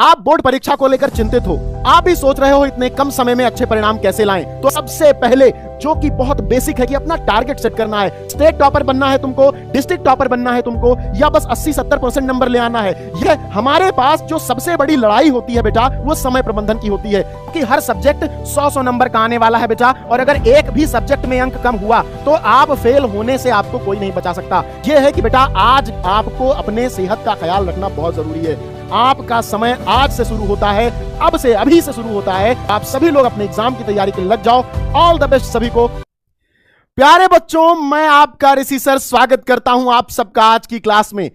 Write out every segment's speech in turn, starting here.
आप बोर्ड परीक्षा को लेकर चिंतित हो, आप भी सोच रहे हो इतने कम समय में अच्छे परिणाम कैसे लाएं, तो सबसे पहले जो कि बहुत बेसिक है कि अपना टारगेट सेट करना है। स्टेट टॉपर बनना है तुमको, डिस्ट्रिक्ट टॉपर बनना है तुमको, या बस 80-70% नंबर ले आना है। यह हमारे पास जो सबसे बड़ी लड़ाई होती है बेटा, वो समय प्रबंधन की होती है कि हर सब्जेक्ट 100 नंबर का आने वाला है बेटा, और अगर एक भी सब्जेक्ट में अंक कम हुआ तो आप फेल होने से आपको कोई नहीं बचा सकता। यह है कि बेटा आज आपको अपने सेहत का ख्याल रखना बहुत जरूरी है। आपका समय आज से शुरू होता है, अब से अभी से शुरू होता है। आप सभी लोग अपने एग्जाम की तैयारी के लिए लग जाओ। ऑल द बेस्ट सभी को। प्यारे बच्चों, मैं आपका ऋषि सर स्वागत करता हूं आप सबका आज की क्लास में।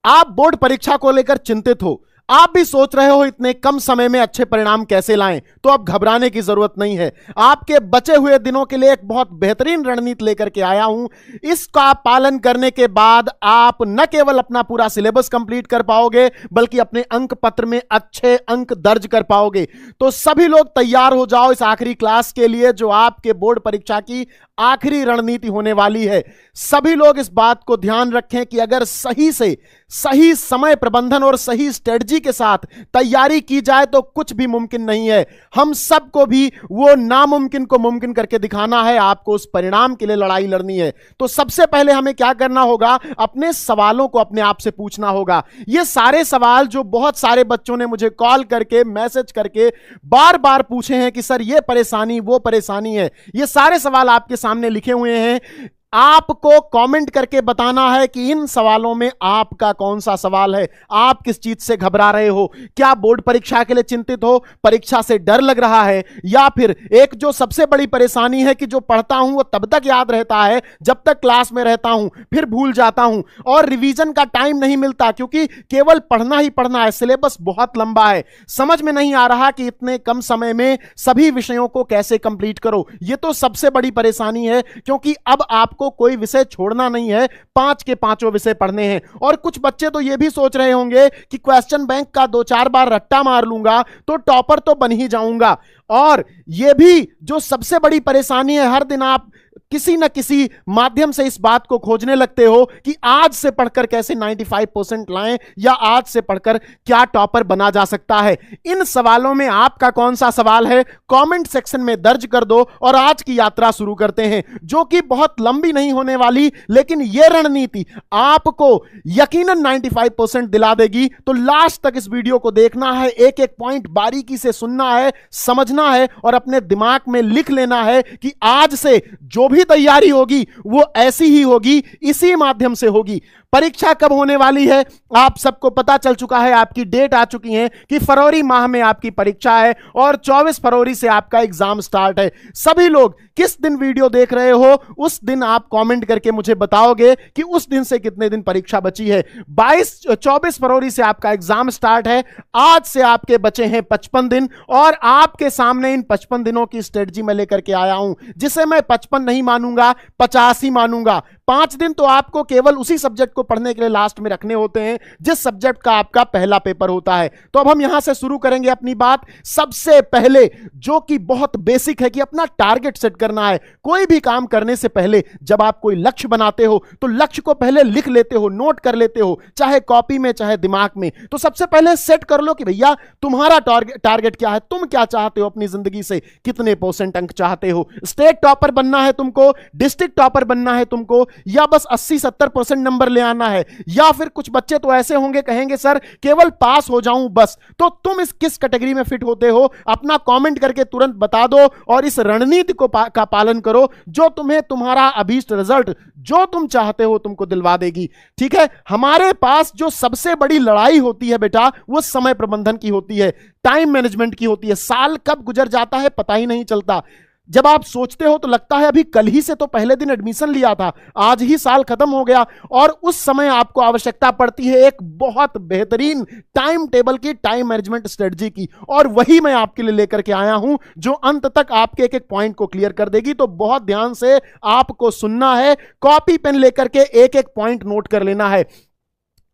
आप बोर्ड परीक्षा को लेकर चिंतित हो, आप भी सोच रहे हो इतने कम समय में अच्छे परिणाम कैसे लाएं, तो अब घबराने की जरूरत नहीं है। आपके बचे हुए दिनों के लिए एक बहुत बेहतरीन रणनीति लेकर के आया हूं। इसका पालन करने के बाद आप न केवल अपना पूरा सिलेबस कंप्लीट कर पाओगे, बल्कि अपने अंक पत्र में अच्छे अंक दर्ज कर पाओगे। तो सभी लोग तैयार हो जाओ इस आखिरी क्लास के लिए, जो आपके बोर्ड परीक्षा की आखिरी रणनीति होने वाली है। सभी लोग इस बात को ध्यान रखें कि अगर सही से सही समय प्रबंधन और सही स्ट्रेटजी के साथ तैयारी की जाए तो कुछ भी मुमकिन नहीं है। हम सबको भी वो नामुमकिन को मुमकिन करके दिखाना है। आपको उस परिणाम के लिए लड़ाई लड़नी है। तो सबसे पहले हमें क्या करना होगा, अपने सवालों को अपने आप से पूछना होगा। ये सारे सवाल जो बहुत सारे बच्चों ने मुझे कॉल करके, मैसेज करके बार बार पूछे हैं कि सर ये परेशानी वो परेशानी है, ये सारे सवाल आपके सामने लिखे हुए हैं। आपको कमेंट करके बताना है कि इन सवालों में आपका कौन सा सवाल है। आप किस चीज से घबरा रहे हो? क्या बोर्ड परीक्षा के लिए चिंतित हो, परीक्षा से डर लग रहा है, या फिर एक जो सबसे बड़ी परेशानी है कि जो पढ़ता हूं वो तब तक याद रहता है जब तक क्लास में रहता हूं, फिर भूल जाता हूं और रिवीजन का टाइम नहीं मिलता क्योंकि केवल पढ़ना ही पढ़ना है, सिलेबस बहुत लंबा है। समझ में नहीं आ रहा कि इतने कम समय में सभी विषयों को कैसे कंप्लीट करो। यह तो सबसे बड़ी परेशानी है, क्योंकि अब आपको कोई विषय छोड़ना नहीं है, 5 के 5 विषय पढ़ने हैं। और कुछ बच्चे तो यह भी सोच रहे होंगे कि क्वेश्चन बैंक का 2-4 बार रट्टा मार लूंगा तो टॉपर तो बन ही जाऊंगा। और यह भी जो सबसे बड़ी परेशानी है, हर दिन आप किसी न किसी माध्यम से इस बात को खोजने लगते हो कि आज से पढ़कर कैसे 95% लाएं, या आज से पढ़कर क्या टॉपर बना जा सकता है। इन सवालों में आपका कौन सा सवाल है, कमेंट सेक्शन में दर्ज कर दो और आज की यात्रा शुरू करते हैं, जो कि बहुत लंबी नहीं होने वाली, लेकिन यह रणनीति आपको यकीनन 95% दिला देगी। तो लास्ट तक इस वीडियो को देखना है, एक एक पॉइंट बारीकी से सुनना है, समझना है और अपने दिमाग में लिख लेना है कि आज से जो भी तैयारी होगी वो ऐसी ही होगी, इसी माध्यम से होगी। परीक्षा कब होने वाली है आप सबको पता चल चुका है, आपकी डेट आ चुकी है कि फरवरी माह में आपकी परीक्षा है और 24 फरवरी से आपका एग्जाम स्टार्ट है। सभी लोग किस दिन वीडियो देख रहे हो उस दिन आप कमेंट करके मुझे बताओगे कि उस दिन से कितने दिन परीक्षा बची है। 24 फरवरी से आपका एग्जाम स्टार्ट है। आज से आपके बचे हैं 55 दिन और आपके सामने इन 55 दिनों की स्ट्रेटजी में लेकर के आया हूं, जिसे मैं 55 नहीं मानूंगा, 50 ही मानूंगा। 5 दिन तो आपको केवल उसी सब्जेक्ट को पढ़ने के लिए लास्ट में रखने होते हैं जिस सब्जेक्ट का आपका पहला पेपर होता है। तो अब हम यहां से शुरू करेंगे अपनी बात। सबसे पहले जो कि बहुत बेसिक है कि अपना टारगेट सेट करना है। कोई भी काम करने से पहले जब आप कोई लक्ष्य बनाते हो तो लक्ष्य को पहले लिख लेते हो, नोट कर लेते हो, चाहे कॉपी में चाहे दिमाग में। तो सबसे पहले सेट कर लो कि भैया तुम्हारा टारगेट क्या है, तुम क्या चाहते हो अपनी जिंदगी से, कितने % अंक चाहते हो। स्टेट टॉपर बनना है तुमको, डिस्ट्रिक्ट टॉपर बनना है तुमको, या बस 80-70% नंबर ले आना है, या फिर कुछ बच्चे तो ऐसे होंगे कहेंगे सर केवल पास हो जाऊं बस। तो तुम इस किस कैटेगरी में फिट होते हो अपना कमेंट करके तुरंत बता दो और इस रणनीति को का पालन करो जो तुम्हें तुम्हारा अभीष्ट रिजल्ट जो तुम चाहते हो तुमको दिलवा देगी। ठीक है, हमारे पास जो सबसे बड़ी लड़ाई होती है बेटा वो समय प्रबंधन की होती है, टाइम मैनेजमेंट की होती है। साल कब गुजर जाता है पता ही नहीं चलता। जब आप सोचते हो तो लगता है अभी कल ही से तो पहले दिन एडमिशन लिया था, आज ही साल खत्म हो गया। और उस समय आपको आवश्यकता पड़ती है एक बहुत बेहतरीन टाइम टेबल की, टाइम मैनेजमेंट स्ट्रेटजी की, और वही मैं आपके लिए लेकर के आया हूं जो अंत तक आपके एक एक पॉइंट को क्लियर कर देगी। तो बहुत ध्यान से आपको सुनना है, कॉपी पेन लेकर के एक एक पॉइंट नोट कर लेना है।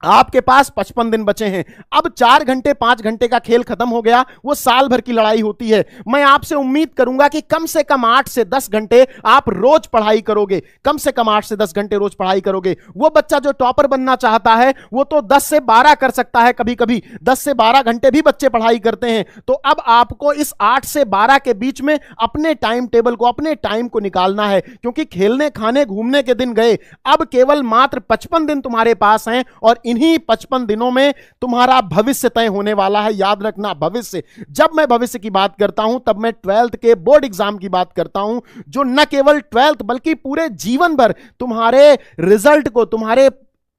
आपके पास 55 दिन बचे हैं। अब 4 घंटे 5 घंटे का खेल खत्म हो गया, वो साल भर की लड़ाई होती है। मैं आपसे उम्मीद करूंगा कि कम से कम 8 से 10 घंटे आप रोज पढ़ाई करोगे, कम से कम 8 से 10 घंटे रोज पढ़ाई करोगे। वो बच्चा जो टॉपर बनना चाहता है वो तो 10 से 12 कर सकता है, कभी कभी 10 से 12 घंटे भी बच्चे पढ़ाई करते हैं। तो अब आपको इस 8 से 12 के बीच में अपने टाइम टेबल को, अपने टाइम को निकालना है, क्योंकि खेलने खाने घूमने के दिन गए, अब केवल मात्र 55 दिन तुम्हारे पास हैं और इन्हीं 55 दिनों में तुम्हारा भविष्य तय होने वाला है। याद रखना, भविष्य, जब मैं भविष्य की बात करता हूं तब मैं 12th के बोर्ड एग्जाम की बात करता हूं, जो न केवल 12th बल्कि पूरे जीवन भर तुम्हारे रिजल्ट को, तुम्हारे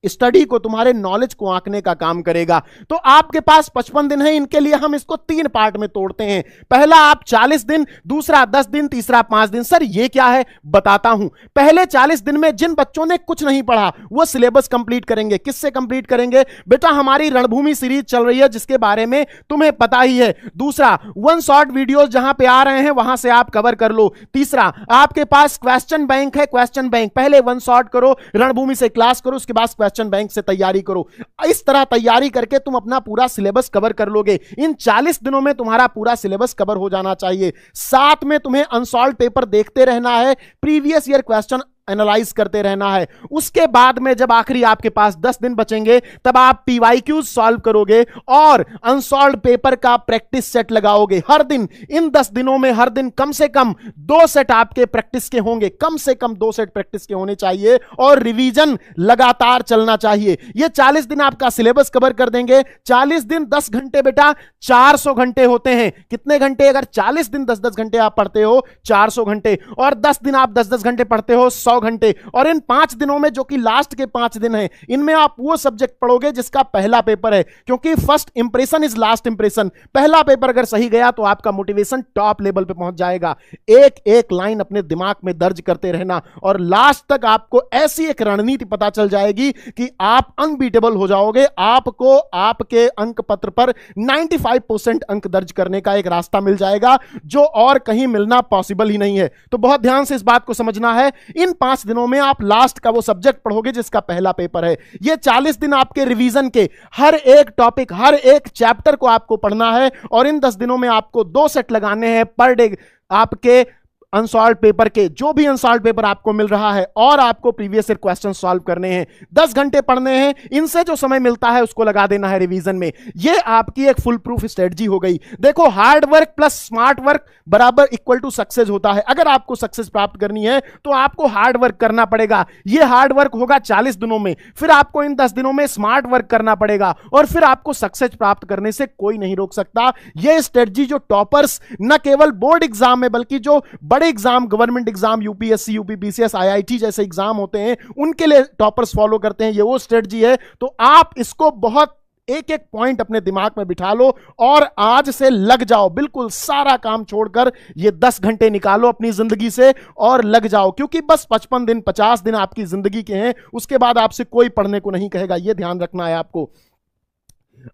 स्टडी को, तुम्हारे नॉलेज को आंकने का काम करेगा। तो आपके पास 55 दिन है, इनके लिए हम इसको 3 पार्ट में तोड़ते हैं। पहला आप 40 दिन, दूसरा 10 दिन, तीसरा 5 दिन। सर ये क्या है, बताता हूं। पहले 40 दिन में जिन बच्चों ने कुछ नहीं पढ़ा वो सिलेबस कंप्लीट करेंगे। किससे कंप्लीट करेंगे? बेटा हमारी रणभूमि सीरीज चल रही है जिसके बारे में तुम्हें पता ही है। दूसरा, 1 शॉर्ट वीडियोस जहां पे आ रहे हैं वहां से आप कवर कर लो। तीसरा, आपके पास क्वेश्चन बैंक है, क्वेश्चन बैंक पहले 1 शॉर्ट करो, रणभूमि से क्लास करो, उसके बाद क्वेश्चन बैंक से तैयारी करो। इस तरह तैयारी करके तुम अपना पूरा सिलेबस कवर कर लोगे। इन 40 दिनों में तुम्हारा पूरा सिलेबस कवर हो जाना चाहिए। साथ में तुम्हें अनसॉल्व पेपर देखते रहना है, प्रीवियस ईयर क्वेश्चन एनालाइज करते रहना है। उसके बाद में जब आखिरी आपके पास 10 दिन बचेंगे तब आप पीवाईक्यूज सॉल्व करोगे और अनसॉल्व पेपर का प्रैक्टिस सेट लगाओगे। हर दिन, इन 10 दिनों में हर दिन कम से कम 2 सेट आपके प्रैक्टिस के होंगे, कम से कम 2 सेट प्रैक्टिस के होने चाहिए और रिवीजन लगातार चलना चाहिए। ये 40 दिन आपका सिलेबस कवर कर देंगे। 40 दिन 10 घंटे बेटा 400 घंटे होते हैं। कितने घंटे? अगर 40 दिन 10-10 घंटे आप पढ़ते हो 400 घंटे, और 10 दिन आप 10-10 घंटे पढ़ते हो 100 घंटे। और इन 5 दिनों में, जो कि लास्ट के 5 दिन हैं, इनमें आप वो सब्जेक्ट पढ़ोगे जिसका पहला पेपर है, क्योंकि first impression is last impression. पहला पेपर अगर सही गया तो आपका मोटिवेशन टॉप लेवल पे पहुंच जाएगा। एक एक लाइन अपने दिमाग में दर्ज करते रहना और लास्ट तक आपको ऐसी एक रणनीति पता चल जाएगी कि आप अनबीटेबल हो जाओगे। आपको आपके अंक पत्र पर 95% अंक दर्ज करने का एक रास्ता मिल जाएगा, जो और कहीं मिलना पॉसिबल ही नहीं है। तो बहुत ध्यान से इस बात को समझना है। इन 5 दिनों में आप लास्ट का वो सब्जेक्ट पढ़ोगे जिसका पहला पेपर है। ये 40 दिन आपके रिवीजन के, हर एक टॉपिक, हर एक चैप्टर को आपको पढ़ना है और इन 10 दिनों में आपको 2 सेट लगाने हैं पर डे आपके अनसॉल्व पेपर के, जो भी अनसॉल्व पेपर आपको मिल रहा है, और आपको प्रीवियस ईयर क्वेश्चन सॉल्व करने हैं। 10 घंटे पढ़ने हैं, इनसे जो समय मिलता है उसको लगा देना है रिवीजन में। ये आपकी एक फुल प्रूफ स्ट्रेटजी हो गई। देखो, hard work plus smart work बराबर इक्वल टू सक्सेस होता है। अगर आपको सक्सेस प्राप्त करनी है तो आपको हार्ड वर्क करना पड़ेगा। ये हार्ड वर्क होगा 40 दिनों में, फिर आपको इन 10 दिनों में स्मार्ट वर्क करना पड़ेगा और फिर आपको सक्सेस प्राप्त करने से कोई नहीं रोक सकता। यह स्ट्रेटजी जो टॉपर्स न केवल बोर्ड एग्जाम में बल्कि जो बड़े exam, government exam, UPSC, UPPCS, IIT जैसे एग्जाम होते हैं, उनके लिए टॉपर्स फॉलो करते हैं, ये वो स्ट्रेटजी है। तो आप इसको बहुत एक एक पॉइंट अपने दिमाग में बिठा लो और आज से लग जाओ। बिल्कुल सारा काम छोड़कर ये 10 घंटे निकालो अपनी जिंदगी से और लग जाओ, क्योंकि बस 55 दिन 50 दिन आपकी जिंदगी के हैं। उसके बाद आपसे कोई पढ़ने को नहीं कहेगा, यह ध्यान रखना है आपको।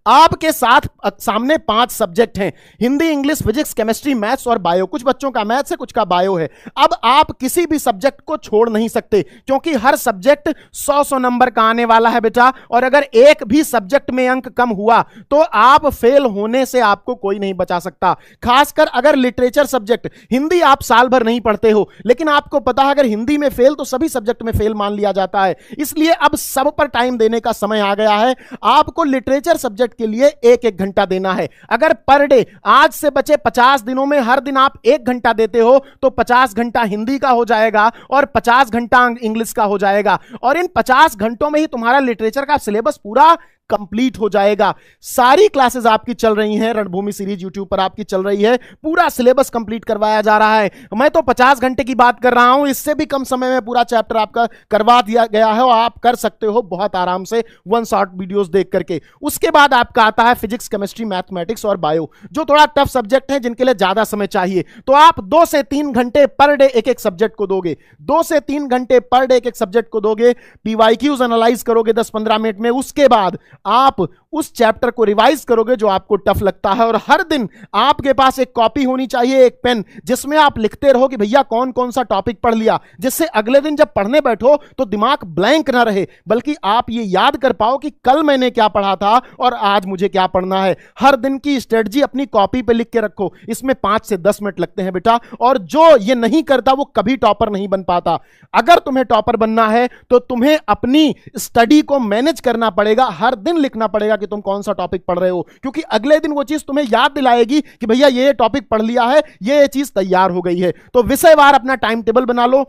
आपके साथ सामने 5 सब्जेक्ट हैं, Hindi, English, physics, chemistry, maths और बायो। कुछ बच्चों का मैथ्स है, कुछ का बायो है। अब आप किसी भी सब्जेक्ट को छोड़ नहीं सकते, क्योंकि हर सब्जेक्ट 100 नंबर का आने वाला है बेटा। और अगर एक भी सब्जेक्ट में अंक कम हुआ तो आप फेल होने से आपको कोई नहीं बचा सकता। खासकर अगर लिटरेचर सब्जेक्ट, हिंदी आप साल भर नहीं पढ़ते हो, लेकिन आपको पता है अगर हिंदी में फेल तो सभी सब्जेक्ट में फेल मान लिया जाता है। इसलिए अब सब पर टाइम देने का समय आ गया है। आपको लिटरेचर सब्जेक्ट के लिए 1-1 घंटा देना है। अगर पर डे आज से बचे 50 दिनों में हर दिन आप 1 घंटा देते हो तो 50 घंटा हिंदी का हो जाएगा और 50 घंटा इंग्लिश का हो जाएगा। और इन 50 घंटों में ही तुम्हारा लिटरेचर का सिलेबस पूरा कंप्लीट हो जाएगा। सारी क्लासेस आपकी चल रही हैं, रणभूमि सीरीज यूट्यूब पर आपकी चल रही है, पूरा सिलेबस कंप्लीट करवाया जा रहा है। मैं तो 50 घंटे की बात कर रहा हूं, इससे भी कम समय में पूरा चैप्टर आपका करवा दिया गया है और आप कर सकते हो बहुत आराम से 1 शॉर्ट वीडियोस देख करके। उसके बाद आपका आता है फिजिक्स, केमिस्ट्री, मैथमेटिक्स और बायो, जो थोड़ा टफ सब्जेक्ट है, जिनके लिए ज्यादा समय चाहिए। तो आप 2 से 3 घंटे पर डे एक-एक सब्जेक्ट को दोगे, 2 से 3 घंटे पर डे एक-एक सब्जेक्ट को दोगे, पीवाईक्यूज एनालाइज करोगे 10-15 मिनट में। उसके बाद आप उस चैप्टर को रिवाइज करोगे जो आपको टफ लगता है, और हर दिन आपके पास एक कॉपी होनी चाहिए, एक पेन, जिसमें आप लिखते रहो कि भैया कौन कौन सा टॉपिक पढ़ लिया, जिससे अगले दिन जब पढ़ने बैठो तो दिमाग ब्लैंक ना रहे, बल्कि आप ये याद कर पाओ कि कल मैंने क्या पढ़ा था और आज मुझे क्या पढ़ना है। हर दिन की स्ट्रेटजी अपनी कॉपी पे लिख के रखो, इसमें 5 से 10 मिनट लगते हैं बेटा, और जो ये नहीं करता वो कभी टॉपर नहीं बन पाता। अगर तुम्हें टॉपर बनना है तो तुम्हें अपनी स्टडी को मैनेज करना पड़ेगा, हर दिन लिखना पड़ेगा कि तुम कौन सा टॉपिक पढ़ रहे हो, क्योंकि अगले दिन वो चीज तुम्हें याद दिलाएगी कि भैया ये टॉपिक पढ़ लिया है, ये चीज तैयार हो गई है। तो विषयवार अपना टाइम टेबल बना लो।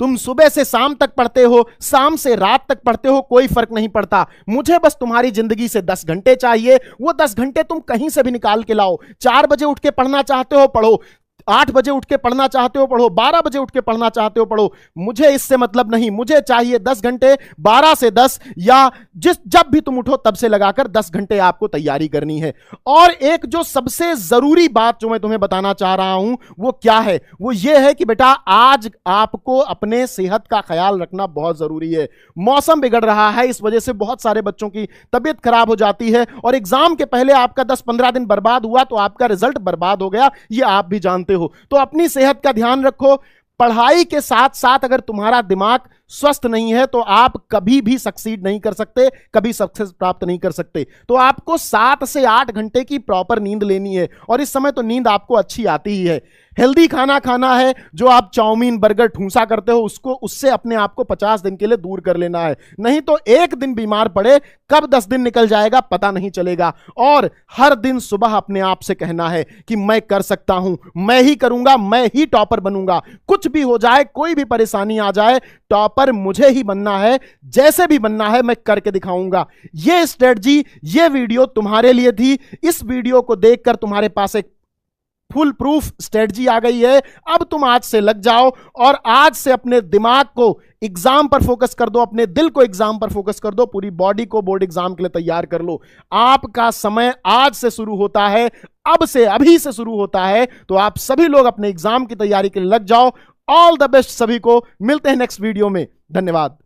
तुम सुबह से शाम तक पढ़ते हो, शाम से रात तक पढ़ते हो, कोई फर्क नहीं पड़ता, मुझे बस तुम्हारी जिंदगी से 10 घंटे चाहिए। वो 10 घंटे तुम कहीं से भी निकाल के लाओ। 4 बजे उठ के पढ़ना चाहते हो पढ़ो, 8 बजे उठ के पढ़ना चाहते हो पढ़ो, 12 बजे उठ के पढ़ना चाहते हो पढ़ो, मुझे इससे मतलब नहीं। मुझे चाहिए 10 घंटे, 12 से 10, या जब भी तुम उठो तब से लगाकर 10 घंटे आपको तैयारी करनी है। और एक जो सबसे जरूरी बात जो मैं तुम्हें बताना चाह रहा हूं वो क्या है, वो ये है कि बेटा आज आपको अपने सेहत का ख्याल रखना बहुत जरूरी है। मौसम बिगड़ रहा है, इस वजह से बहुत सारे बच्चों की तबीयत खराब हो जाती है, और एग्जाम के पहले आपका 10-15 दिन बर्बाद हुआ तो आपका रिजल्ट बर्बाद हो गया, ये आप भी जानते हो। तो अपनी सेहत का ध्यान रखो। पढ़ाई के साथ साथ अगर तुम्हारा दिमाग स्वस्थ नहीं है तो आप कभी भी सक्सीड नहीं कर सकते, कभी सक्सेस प्राप्त नहीं कर सकते। तो आपको 7 से 8 घंटे की प्रॉपर नींद लेनी है, और इस समय तो नींद आपको अच्छी आती ही है। हेल्दी खाना खाना है, जो आप चाउमीन बर्गर ठूंसा करते हो उससे अपने आप को 50 दिन के लिए दूर कर लेना है, नहीं तो एक दिन बीमार पड़े कब 10 दिन निकल जाएगा पता नहीं चलेगा। और हर दिन सुबह अपने आप से कहना है कि मैं कर सकता हूं, मैं ही करूंगा, मैं ही टॉपर बनूंगा, कुछ भी हो जाए, कोई भी परेशानी आ जाए, टॉपर मुझे ही बनना है, जैसे भी बनना है मैं करके दिखाऊंगा। ये स्ट्रेटजी, ये वीडियो तुम्हारे लिए थी। इस वीडियो को देखकर तुम्हारे पास एक फुल प्रूफ स्ट्रेटजी आ गई है। अब तुम आज से लग जाओ और आज से अपने दिमाग को एग्जाम पर फोकस कर दो, अपने दिल को एग्जाम पर फोकस कर दो, पूरी बॉडी को बोर्ड एग्जाम के लिए तैयार कर लो। आपका समय आज से शुरू होता है, अब से, अभी से शुरू होता है। तो आप सभी लोग अपने एग्जाम की तैयारी के लिए लग जाओ। ऑल द बेस्ट सभी को। मिलते हैं नेक्स्ट वीडियो में। धन्यवाद।